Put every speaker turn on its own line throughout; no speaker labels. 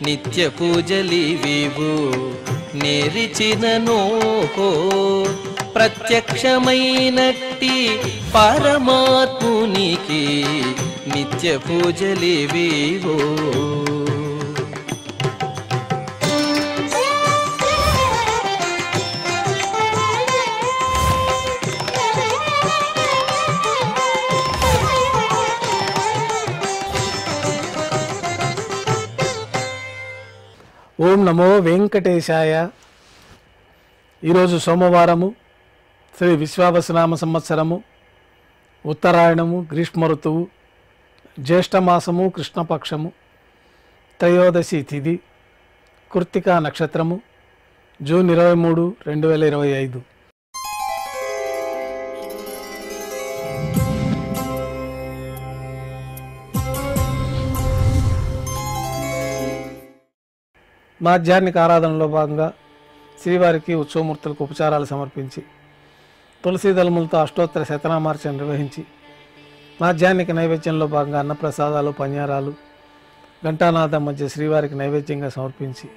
నిత్య పూజలివివు నేరిచినను ప్రత్యక్షమైనట్టి పరమాత్మునికి నిత్య పూజలివివు.
ఓం నమో వెంకటేశాయ. ఈరోజు సోమవారము, శ్రీ విశ్వావసునామ సంవత్సరము, ఉత్తరాయణము, గ్రీష్మ ఋతువు, జ్యేష్ఠమాసము, కృష్ణపక్షము, త్రయోదశి తిథి, కృత్తికా నక్షత్రము, జూన్ 23, 2025. మాధ్యాహ్నిక ఆరాధనలో భాగంగా శ్రీవారికి ఉత్సవమూర్తులకు ఉపచారాలు సమర్పించి తులసీ దళములతో అష్టోత్తర శతనామార్చన నిర్వహించి మాధ్యాహ్నిక నైవేద్యంలో భాగంగా అన్నప్రసాదాలు, పన్యారాలు, ఘంటానాదం మధ్య శ్రీవారికి నైవేద్యంగా సమర్పించి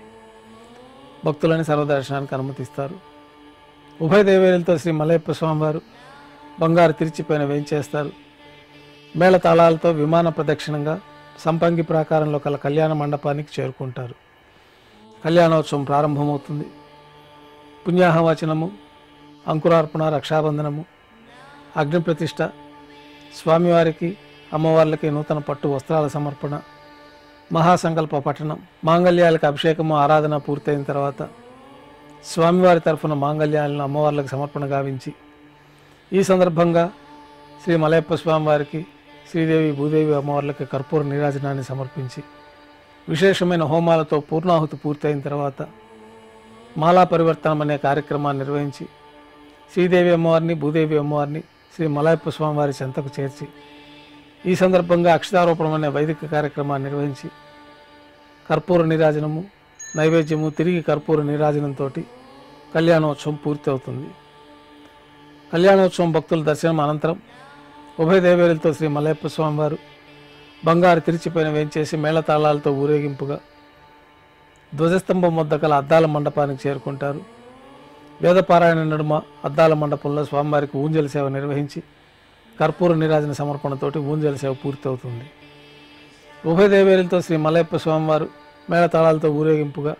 భక్తులని సర్వదర్శనానికి అనుమతిస్తారు. ఉభయ దేవేరులతో శ్రీ మలయప్ప స్వామివారు బంగారు తిరిచిపైన వేయించేస్తారు. మేళ తాళాలతో విమాన ప్రదక్షిణంగా సంపంగి ప్రాకారంలో కల కళ్యాణ మండపానికి చేరుకుంటారు. కళ్యాణోత్సవం ప్రారంభమవుతుంది. పుణ్యాహవచనము, అంకురార్పణ, రక్షాబంధనము, అగ్నిప్రతిష్ఠ, స్వామివారికి అమ్మవార్లకి నూతన పట్టు వస్త్రాల సమర్పణ, మహాసంకల్ప పఠనం, మాంగళ్యాలకు అభిషేకము, ఆరాధన పూర్తయిన తర్వాత స్వామివారి తరఫున మాంగళ్యాలను అమ్మవార్లకు సమర్పణ గావించి ఈ సందర్భంగా శ్రీ మలయప్ప స్వామివారికి శ్రీదేవి, భూదేవి అమ్మవార్లకి కర్పూర నీరాజనాన్ని సమర్పించి విశేషమైన హోమాలతో పూర్ణాహుతి పూర్తయిన తర్వాత మాలా పరివర్తనం అనే కార్యక్రమాన్ని నిర్వహించి శ్రీదేవి అమ్మవారిని, భూదేవి అమ్మవారిని శ్రీ మలయప్ప స్వామివారి చెంతకు చేర్చి ఈ సందర్భంగా అక్షతారోపణం అనే వైదిక కార్యక్రమాన్ని నిర్వహించి కర్పూర నీరాజనము, నైవేద్యము, తిరిగి కర్పూర నీరాజనంతో కళ్యాణోత్సవం పూర్తి అవుతుంది. కళ్యాణోత్సవం భక్తుల దర్శనం అనంతరం ఉభయ దేవేరులతో శ్రీ మలయప్ప స్వామివారు బంగారు తిరిచిపైన వేయించేసి మేళతాళాలతో ఊరేగింపుగా ధ్వజస్తంభం వద్ద కల అద్దాల మండపానికి చేరుకుంటారు. వేదపారాయణ నడుమ అద్దాల మండపంలో స్వామివారికి ఊంజల సేవ నిర్వహించి కర్పూర నీరాజన సమర్పణతోటి ఊంజల సేవ పూర్తి అవుతుంది. ఉభయ దేవేరులతో శ్రీ మలయప్ప స్వామివారు మేళతాళాలతో ఊరేగింపుగా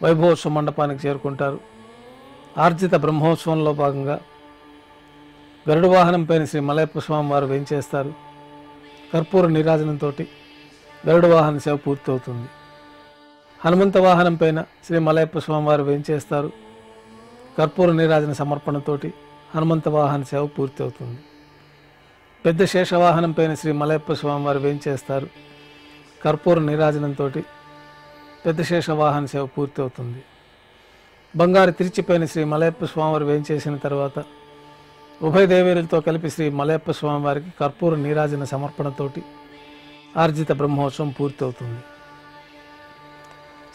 వైభవోత్సవ మండపానికి చేరుకుంటారు. ఆర్జిత బ్రహ్మోత్సవంలో భాగంగా గరుడ వాహనం పైన శ్రీ మలయప్ప స్వామివారు వేయించేస్తారు. కర్పూర నీరాజనంతో గరుడ వాహన సేవ పూర్తి అవుతుంది. హనుమంత వాహనం పైన శ్రీ మలయప్ప స్వామివారు వేయించేస్తారు. కర్పూర నీరాజన సమర్పణతోటి హనుమంత వాహన సేవ పూర్తి అవుతుంది. పెద్ద శేషవాహనం పైన శ్రీ మలయప్ప స్వామివారు వేయించేస్తారు. కర్పూర నీరాజనంతో పెద్ద శేషవాహన సేవ పూర్తి అవుతుంది. బంగారు తిరిచిపైన శ్రీ మలయప్ప స్వామివారు వేయించేసిన తర్వాత ఉభయ దేవేరులతో కలిపి శ్రీ మలయప్ప స్వామివారికి కర్పూర నీరాజన సమర్పణతోటి ఆర్జిత బ్రహ్మోత్సవం పూర్తి అవుతుంది.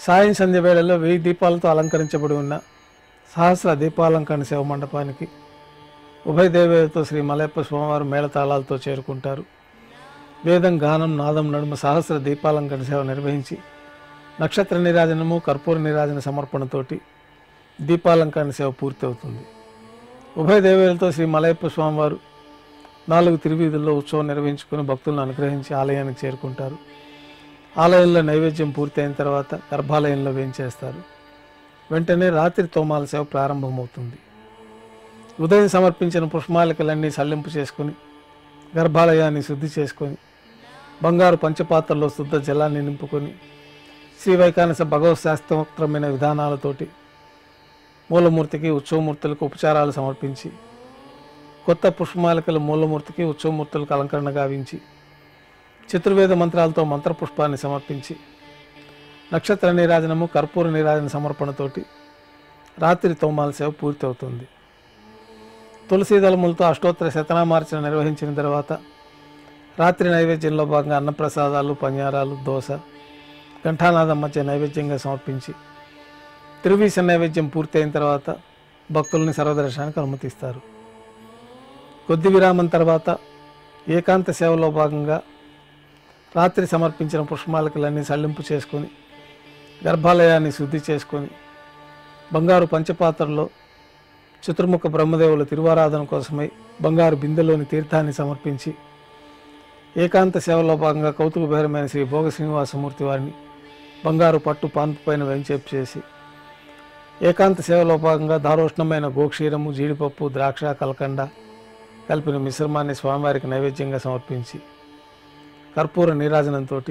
సాయం సంధ్య వేళల్లో 1000 దీపాలతో అలంకరించబడి ఉన్న సహస్ర దీపాలంకరణ సేవ మండపానికి ఉభయ దేవేరులతో శ్రీ మలయప్ప స్వామివారు మేళతాళాలతో చేరుకుంటారు. వేదం, గానం, నాదం నడుమ సహస్ర దీపాలంకరణ సేవ నిర్వహించి నక్షత్ర నీరాజనము, కర్పూర నీరాజన సమర్పణతోటి దీపాలంకరణ సేవ పూర్తి అవుతుంది. ఉభయ దేవేరులతో శ్రీ మలయప్ప స్వామివారు 4 తిరువీధుల్లో ఉత్సవం నిర్వహించుకుని భక్తులను అనుగ్రహించి ఆలయానికి చేరుకుంటారు. ఆలయంలో నైవేద్యం పూర్తయిన తర్వాత గర్భాలయంలో వేయించేస్తారు. వెంటనే రాత్రి తోమాల సేవ ప్రారంభమవుతుంది. ఉదయం సమర్పించిన పుష్పమాలికలన్నీ సల్లింపు చేసుకుని గర్భాలయాన్ని శుద్ధి చేసుకొని బంగారు పంచపాత్రలో శుద్ధ జలాన్ని నింపుకొని శ్రీ వైకానస భగవత్ శాస్త్రోక్తమైన విధానాలతోటి మూలమూర్తికి, ఉత్సవమూర్తులకు ఉపచారాలు సమర్పించి కొత్త పుష్పమాలికలు మూలమూర్తికి, ఉత్సవమూర్తులకు అలంకరణ గావించి చతుర్వేద మంత్రాలతో మంత్రపుష్పాన్ని సమర్పించి నక్షత్ర నీరాజనము, కర్పూర నీరాజన సమర్పణతోటి రాత్రి తోమాల సేవ పూర్తి అవుతుంది. తులసీ దళములతో అష్టోత్తర శతనామార్చన నిర్వహించిన తర్వాత రాత్రి నైవేద్యంలో భాగంగా అన్నప్రసాదాలు, పన్యారాలు, దోశ, ఘంటానాదం మధ్య నైవేద్యంగా సమర్పించి తిరువీస నైవేద్యం పూర్తయిన తర్వాత భక్తుల్ని సర్వదర్శనానికి అనుమతిస్తారు. కొద్ది విరామం తర్వాత ఏకాంత సేవలో భాగంగా రాత్రి సమర్పించిన పుష్పమాలికలన్నీ సల్లింపు చేసుకొని గర్భాలయాన్ని శుద్ధి చేసుకొని బంగారు పంచపాత్రలో చతుర్ముఖ బ్రహ్మదేవుల తిరువారాధన కోసమై బంగారు బిందెలోని తీర్థాన్ని సమర్పించి ఏకాంత సేవలో భాగంగా కౌతుకభైరమైన శ్రీ భోగ శ్రీనివాసమూర్తి వారిని బంగారు పట్టు పాన్పు పైన వెంచేపు చేసి ఏకాంత సేవలో భాగంగా దారోష్ణమైన గోక్షీరము, జీడిపప్పు, ద్రాక్ష, కలకండ కలిపిన మిశ్రమాన్ని స్వామివారికి నైవేద్యంగా సమర్పించి కర్పూర నీరాజనంతో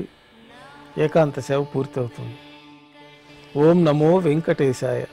ఏకాంత సేవ పూర్తి అవుతుంది. ఓం నమో వెంకటేశాయ.